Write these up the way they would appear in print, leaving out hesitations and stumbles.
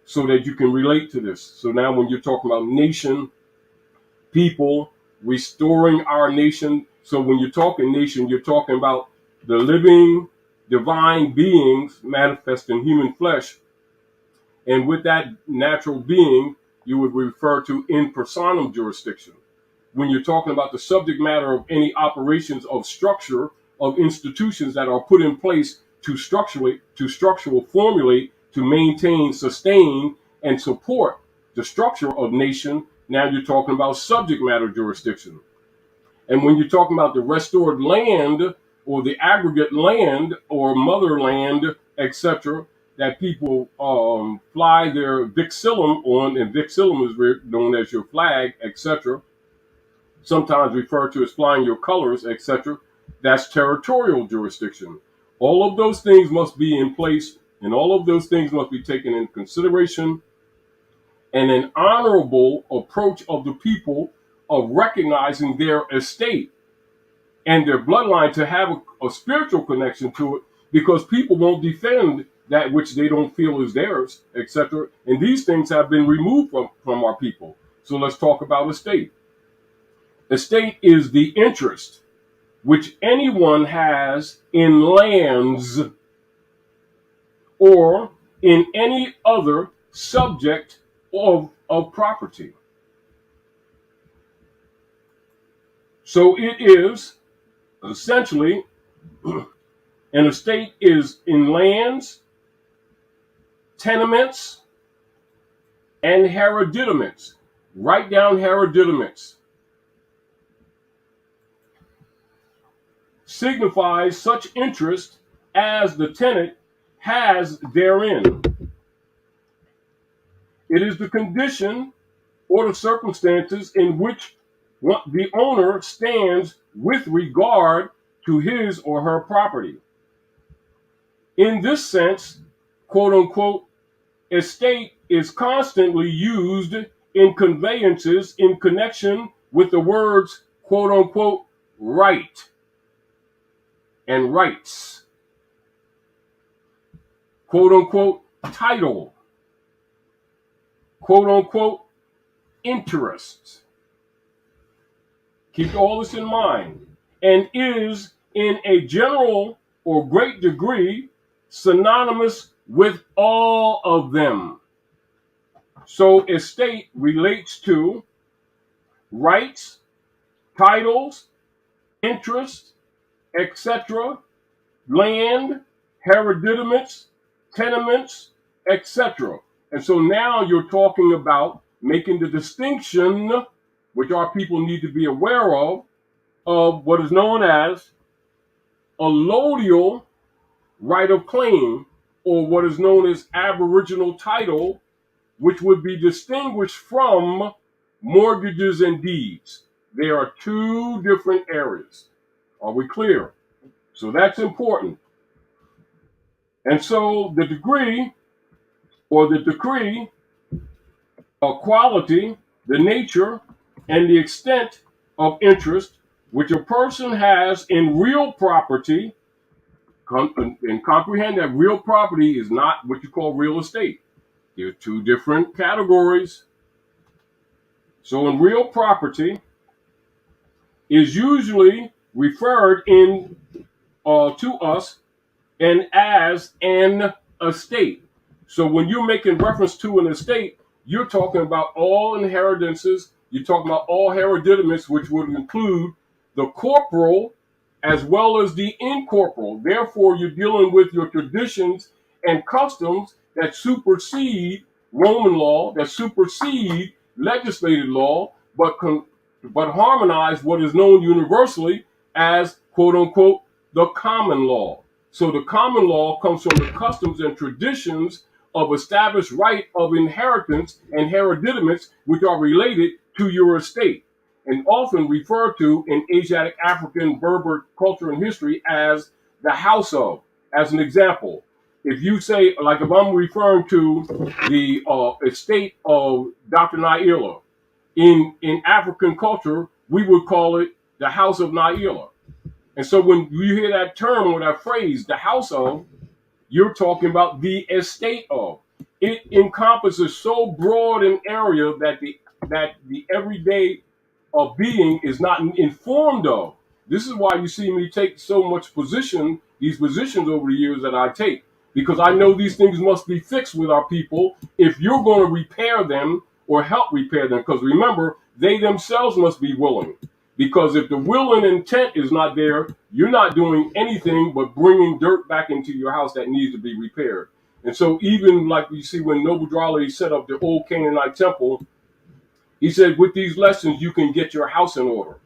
so that you can relate to this. So now when you're talking about nation, people, restoring our nation. So when you're talking nation, you're talking about the living divine beings manifest in human flesh. And with that natural being, you would refer to in personam jurisdiction. When you're talking about the subject matter of any operations of structure of institutions that are put in place to structural formulate, to maintain, sustain, and support the structure of nation, now you're talking about subject matter jurisdiction. And when you're talking about the restored land or the aggregate land or motherland, etc., that people fly their vixillum on, and vixillum is known as your flag, etc., sometimes referred to as flying your colors, etc., that's territorial jurisdiction. All of those things must be in place, and all of those things must be taken into consideration, and an honorable approach of the people of recognizing their estate and their bloodline to have a spiritual connection to it, because people won't defend that which they don't feel is theirs, etc. And these things have been removed from our people. So let's talk about estate. Estate is the interest which anyone has in lands or in any other subject of property. So it is essentially an estate is in lands, tenements, and hereditaments. Write down hereditaments. Signifies such interest as the tenant has therein. It is the condition or the circumstances in which the owner stands with regard to his or her property. In this sense, quote unquote, estate is constantly used in conveyances in connection with the words, quote unquote, right and rights, quote unquote, title, quote unquote, interest. Keep all this in mind, and is in a general or great degree synonymous with all of them. So estate relates to rights, titles, interest, etc., land, hereditaments, tenements, etc. And so now you're talking about making the distinction, which our people need to be aware of what is known as a allodial right of claim, or what is known as aboriginal title, which would be distinguished from mortgages and deeds. There are two different areas. Are we clear? So that's important. And so the degree or the decree of quality, the nature, and the extent of interest which a person has in real property, and comprehend that real property is not what you call real estate. There are two different categories. So in real property is usually referred in to us and as an estate. So when you're making reference to an estate, you're talking about all inheritances. You're talking about all hereditaments, which would include the corporal as well as the incorporeal. Therefore, you're dealing with your traditions and customs that supersede Roman law, that supersede legislated law, but harmonize what is known universally as, quote unquote, the common law. So the common law comes from the customs and traditions of established right of inheritance and hereditaments, which are related to your estate, and often referred to in Asiatic, African, Berber culture and history as the house of. As an example, if you say, like if I'm referring to the estate of Dr. Naila, in African culture, we would call it the house of Naila. And so when you hear that term or that phrase, the house of, you're talking about the estate of. it encompasses so broad an area that the everyday being is not informed of. This is why you see me take so much these positions over the years that I take, because I know these things must be fixed with our people if you're going to repair them or help repair them. Because remember, they themselves must be willing. Because if the will and intent is not there, you're not doing anything but bringing dirt back into your house that needs to be repaired. And so even like you see when Noble Drawley set up the old Canaanite temple, he said, with these lessons, you can get your house in order.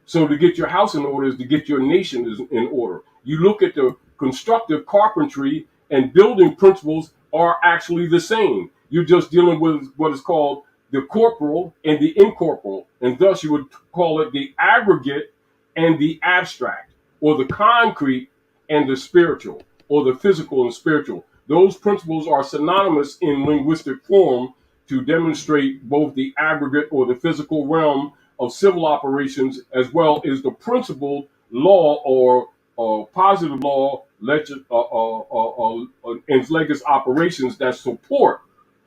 So to get your house in order is to get your nation in order. You look at the constructive carpentry and building principles are actually the same. You're just dealing with what is called the corporal and the incorporeal. And thus you would call it the aggregate and the abstract, or the concrete and the spiritual, or the physical and spiritual. Those principles are synonymous in linguistic form to demonstrate both the aggregate or the physical realm of civil operations, as well as the principled law or positive law and legacy operations that support,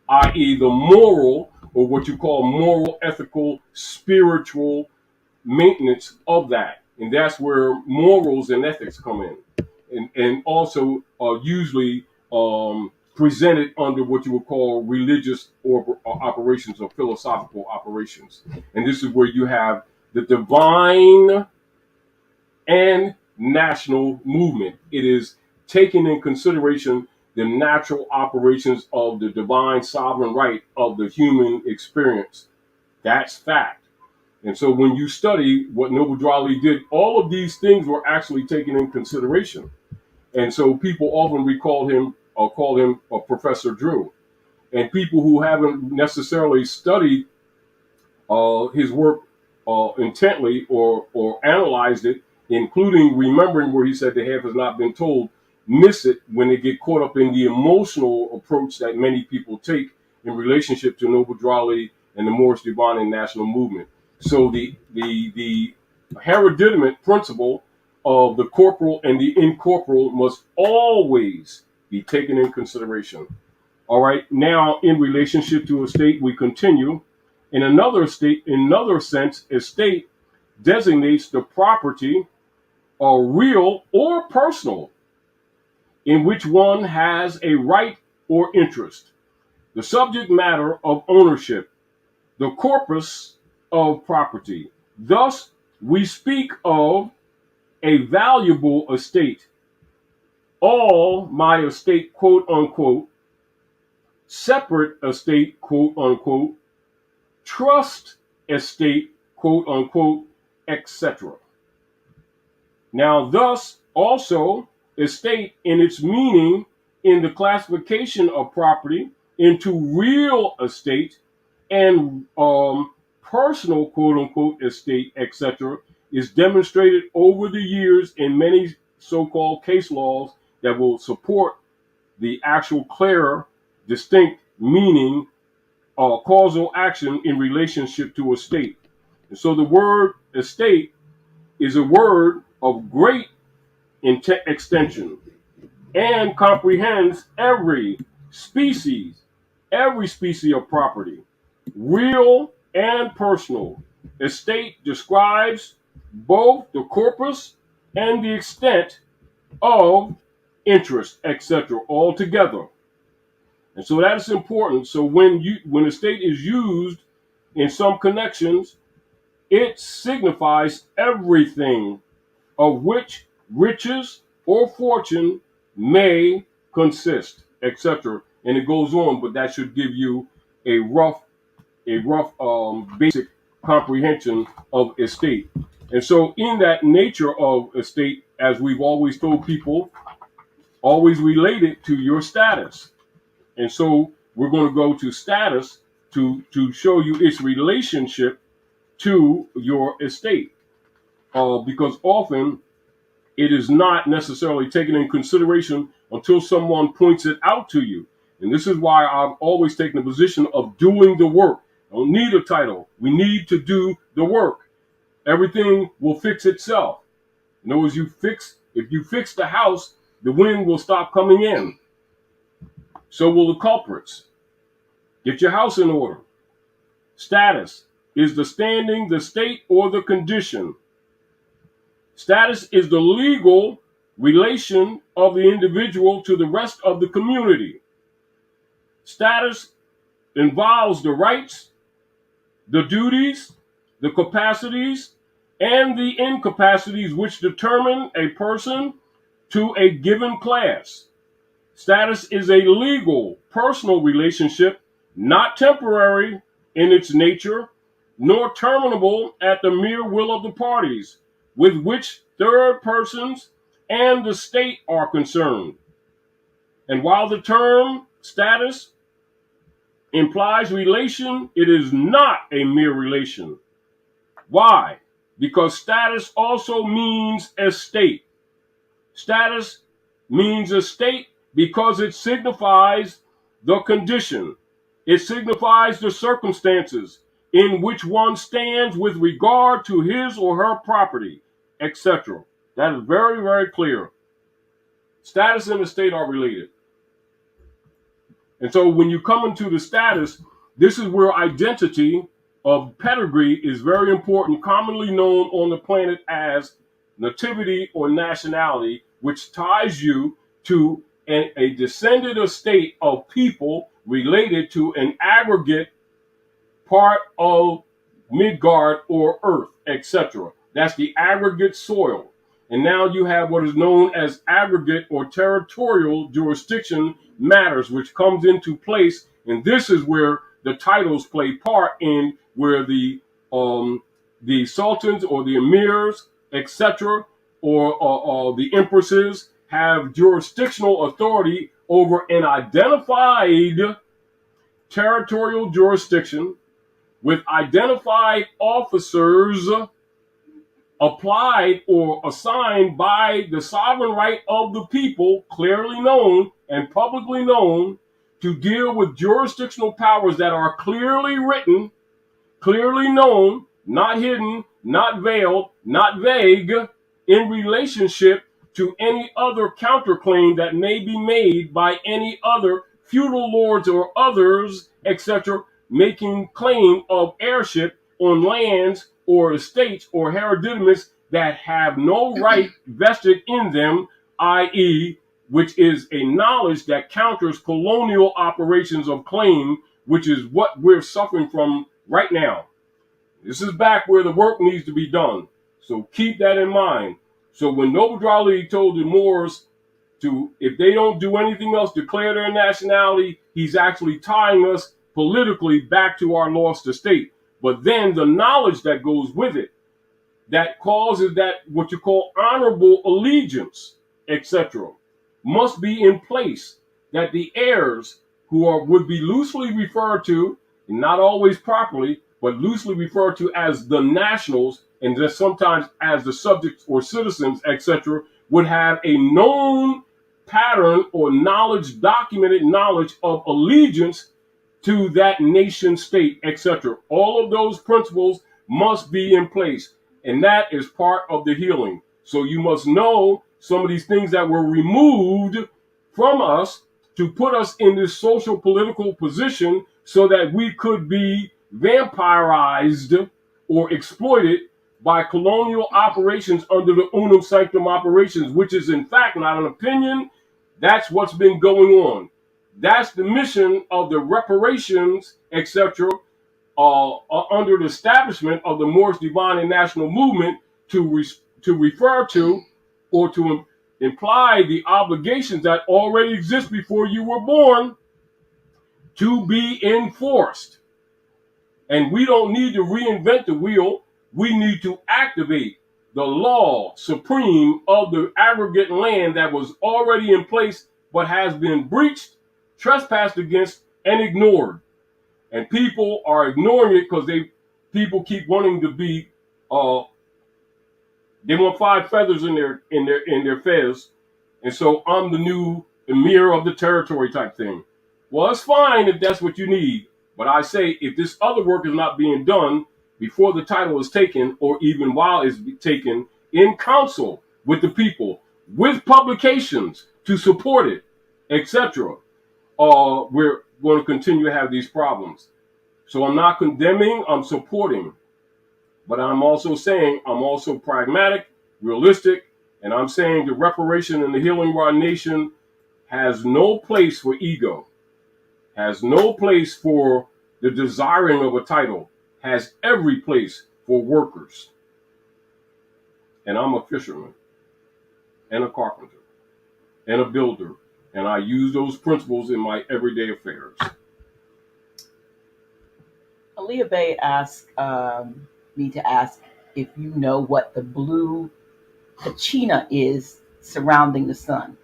i.e. the moral, or what you call moral, ethical, spiritual maintenance of that. And that's where morals and ethics come in. And also usually presented under what you would call religious or operations or philosophical operations. And this is where you have the divine and national movement. It is taking in consideration the natural operations of the divine sovereign right of the human experience. That's fact. And so when you study what Noble Drawley did, all of these things were actually taken in consideration. And so people often call him Professor Drew. And people who haven't necessarily studied his work intently or analyzed it, including remembering where he said the half has not been told, miss it when they get caught up in the emotional approach that many people take in relationship to Noble Drawley and the Moorish Divine and National Movement. So the hereditament principle of the corporal and the incorporeal must always be taken in consideration. All right. Now, in relationship to estate, we continue. In another sense, estate designates the property, real or personal, in which one has a right or interest, the subject matter of ownership, the corpus of property. Thus, we speak of a valuable estate, all my estate, quote unquote, separate estate, quote unquote, trust estate, quote unquote, etc. Now, thus, also, estate in its meaning in the classification of property into real estate and personal, quote unquote, estate, etc., is demonstrated over the years in many so-called case laws that will support the actual clear, distinct meaning, causal action in relationship to estate. And so the word estate is a word of great extension and comprehends every species of property, real and personal. Estate describes both the corpus and the extent of interest, etc., all together. And so that is important. So when estate is used in some connections, it signifies everything of which riches or fortune may consist, etc. And it goes on, but that should give you a rough basic comprehension of estate. And so in that nature of estate, as we've always told people, always relate it to your status. And so we're going to go to status to show you its relationship to your estate. Because often it is not necessarily taken in consideration until someone points it out to you. And this is why I've always taken the position of doing the work. I don't need a title. We need to do the work. Everything will fix itself. In other words, if you fix the house, the wind will stop coming in. So will the culprits. Get your house in order. Status is the standing, the state, or the condition. Status is the legal relation of the individual to the rest of the community. Status involves the rights, the duties, the capacities, and the incapacities which determine a person to a given class. Status is a legal, personal relationship, not temporary in its nature, nor terminable at the mere will of the parties, with which third persons and the state are concerned. And while the term status implies relation, it is not a mere relation. Why? Because status also means estate. Status means estate because it signifies the condition. It signifies the circumstances in which one stands with regard to his or her property, etc. That is very, very clear. Status and estate are related. And so when you come into the status, this is where identity of pedigree is very important, commonly known on the planet as nativity or nationality, which ties you to a descended estate of people related to an aggregate part of Midgard or Earth, etc. That's the aggregate soil. And now you have what is known as aggregate or territorial jurisdiction matters, which comes into place. And this is where the titles play part in, where the sultans or the emirs, etc., or the empresses have jurisdictional authority over an identified territorial jurisdiction with identified officers applied or assigned by the sovereign right of the people, clearly known and publicly known, to deal with jurisdictional powers that are clearly written, clearly known, not hidden, not veiled, not vague, in relationship to any other counterclaim that may be made by any other feudal lords or others, etc., making claim of heirship on lands or estates or hereditaments that have no right vested in them, i.e., which is a knowledge that counters colonial operations of claim, which is what we're suffering from right now. This is back where the work needs to be done. So keep that in mind. So when Noble Drew Ali told the Moors to, if they don't do anything else, declare their nationality, he's actually tying us politically back to our lost estate. But then the knowledge that goes with it, that causes that what you call honorable allegiance, etc., must be in place, that the heirs who would be loosely referred to, and not always properly, but loosely referred to as the nationals, and just sometimes as the subjects or citizens, etc., would have a known pattern or knowledge, documented knowledge of allegiance to that nation state, etc. All of those principles must be in place, and that is part of the healing. So you must know some of these things that were removed from us to put us in this social political position so that we could be vampirized or exploited by colonial operations under the unum sanctum operations, which is in fact not an opinion. That's what's been going on. That's the mission of the reparations, etc., under the establishment of the Moorish Divine and National Movement to refer to or to imply the obligations that already exist before you were born to be enforced. And we don't need to reinvent the wheel. We need to activate the law supreme of the aggregate land that was already in place but has been breached, trespassed against, and ignored. And people are ignoring it because people keep wanting to be they want 5 feathers in their fez. And so I'm the new emir of the territory type thing. Well, it's fine if that's what you need. But I say, if this other work is not being done before the title is taken, or even while it's taken, in council with the people, with publications to support it, etc., where going to continue to have these problems. So I'm not condemning, I'm supporting. But I'm also saying I'm also pragmatic, realistic, and I'm saying the reparation and the healing of our nation has no place for ego, has no place for the desiring of a title, has every place for workers. And I'm a fisherman and a carpenter and a builder, and I use those principles in my everyday affairs. Aaliyah Bay asked me to ask if you know what the blue kachina is surrounding the sun.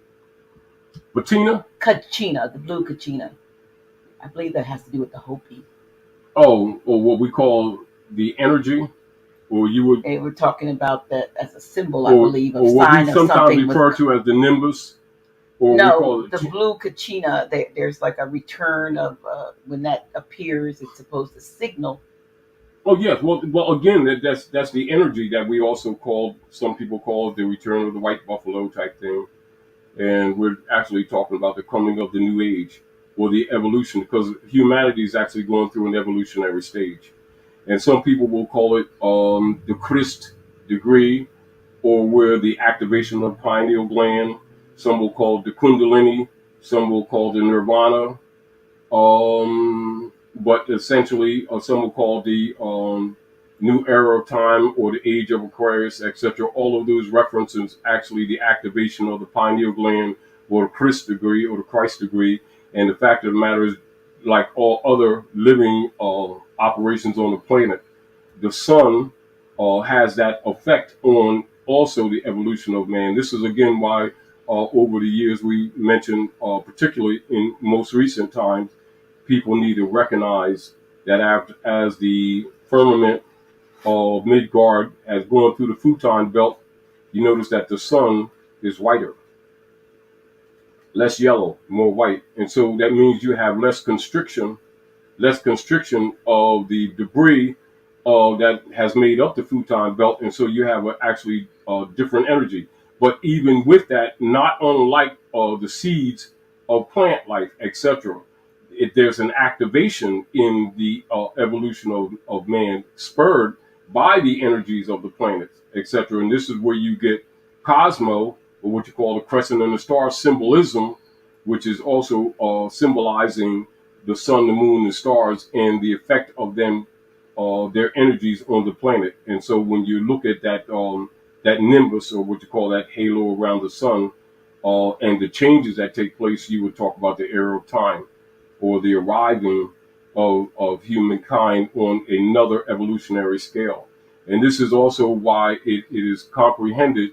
Bettina? Kachina, the blue kachina. I believe that has to do with the Hopi. Oh, or what we call the energy, or you would, They were talking about that as a symbol, I believe, of or what we sign of sometimes something. refer to as the nimbus, or we call No, it the blue kachina. There's like a return of when that appears. It's supposed to signal. Oh yes, well again, that's the energy that we also call, some people call it the return of the white buffalo type thing, and we're actually talking about the coming of the new age or the evolution, because humanity is actually going through an evolutionary stage, and some people will call it the Christ degree, or where the activation of the pineal gland. Some will call it the Kundalini. Some will call it the Nirvana. But essentially, some will call the new era of time or the age of Aquarius, etc. All of those references actually the activation of the pineal gland or the Christ degree or the Christ degree. And the fact of the matter is, like all other living operations on the planet, the sun has that effect on also the evolution of man. This is again why over the years we mentioned, particularly in most recent times, people need to recognize that after, as the firmament of Midgard has gone through the Futon belt, you notice that the sun is whiter, less yellow, more white. And so that means you have less constriction of the debris that has made up the Futon belt. And so you have actually different energy. But even with that, not unlike the seeds of plant life, etc., there's an activation in the evolution of man spurred by the energies of the planets, etc. And this is where you get Cosmo, or what you call the crescent and the star symbolism, which is also symbolizing the sun, the moon, the stars, and the effect of them, their energies on the planet. And so when you look at that nimbus, or what you call that halo around the sun, and the changes that take place, you would talk about the era of time, or the arriving of humankind on another evolutionary scale. And this is also why it is comprehended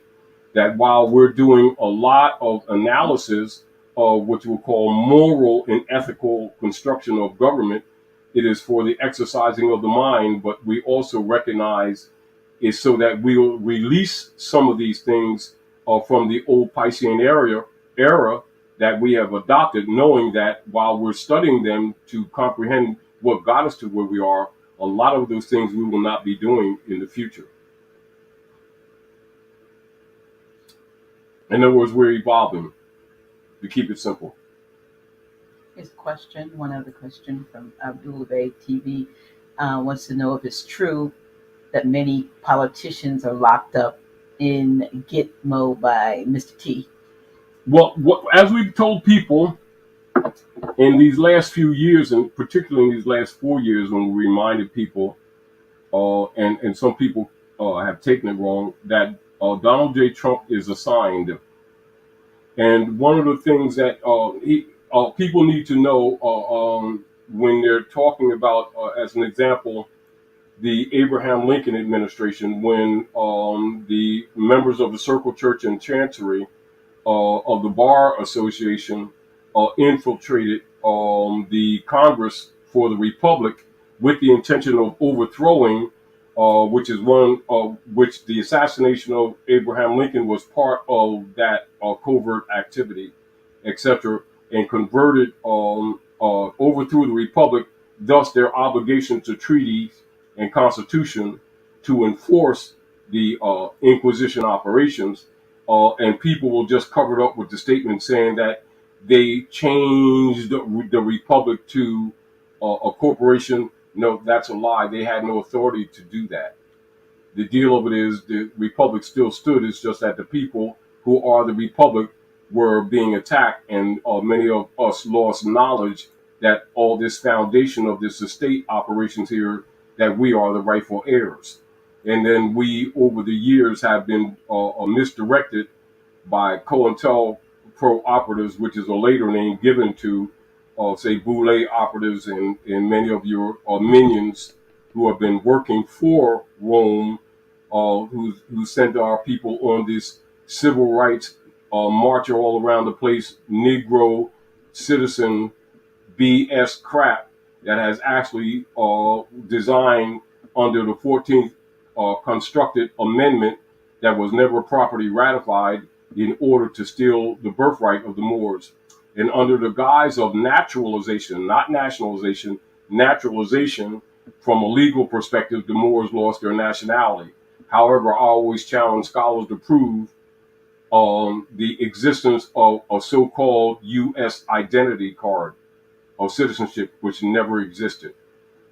that while we're doing a lot of analysis of what you would call moral and ethical construction of government, it is for the exercising of the mind, but we also recognize is so that we'll release some of these things from the old Piscean era that we have adopted, knowing that while we're studying them to comprehend what got us to where we are, a lot of those things we will not be doing in the future. In other words, we're evolving, to keep it simple. Here's a question, one other question from Abdul Bay TV. Wants to know if it's true that many politicians are locked up in Gitmo by Mr. T. Well, as we've told people in these last few years, and particularly in these last 4 years, when we reminded people, and some people have taken it wrong, that Donald J. Trump is assigned. And one of the things that people need to know when they're talking about, as an example, the Abraham Lincoln administration, when the members of the Circle Church and Chancery of the Bar Association infiltrated the Congress for the Republic with the intention of overthrowing, which is one of which the assassination of Abraham Lincoln was part of that covert activity, etc., and converted, overthrew the Republic, thus their obligation to treaties and Constitution to enforce the Inquisition operations. And people will just cover it up with the statement saying that they changed the republic to a corporation. No, that's a lie. They had no authority to do that. The deal of it is the republic still stood. It's just that the people who are the republic were being attacked, and many of us lost knowledge that all this foundation of this estate operations here, that we are the rightful heirs. And then we, over the years, have been misdirected by COINTELPRO operatives, which is a later name given to, say, Boule operatives and many of your minions who have been working for Rome, who sent our people on this civil rights march all around the place, Negro citizen BS crap that has actually designed under the 14th constructed amendment that was never properly ratified in order to steal the birthright of the Moors. And under the guise of naturalization, not nationalization, naturalization, from a legal perspective, the Moors lost their nationality. However, I always challenge scholars to prove the existence of a so-called U.S. identity card of citizenship, which never existed.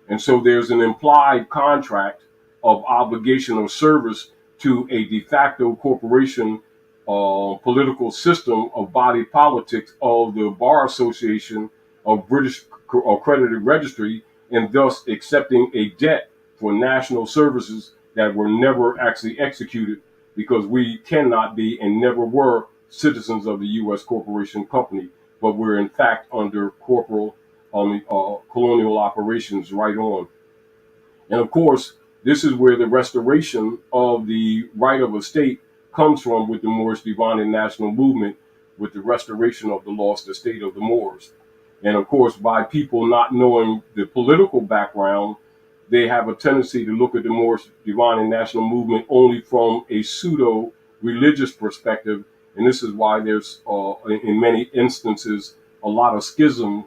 And so there's an implied contract of obligation of service to a de facto corporation political system of body politics of the Bar Association of British Accredited Registry, and thus accepting a debt for national services that were never actually executed, because we cannot be and never were citizens of the U.S. corporation company, but we're in fact under corporal colonial operations right on. And of course, this is where the restoration of the right of estate comes from with the Moorish Divan National Movement, with the restoration of the lost estate of the Moors. And of course, by people not knowing the political background, they have a tendency to look at the Moorish Divan National Movement only from a pseudo religious perspective. And this is why there's, in many instances, a lot of schism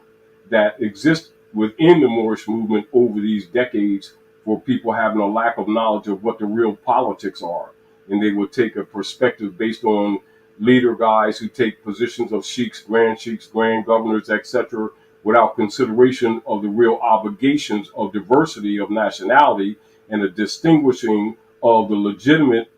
that exists within the Moorish movement over these decades, for people having a lack of knowledge of what the real politics are. And they would take a perspective based on leader guys who take positions of sheiks, grand governors, etc., without consideration of the real obligations of diversity of nationality and the distinguishing of the legitimate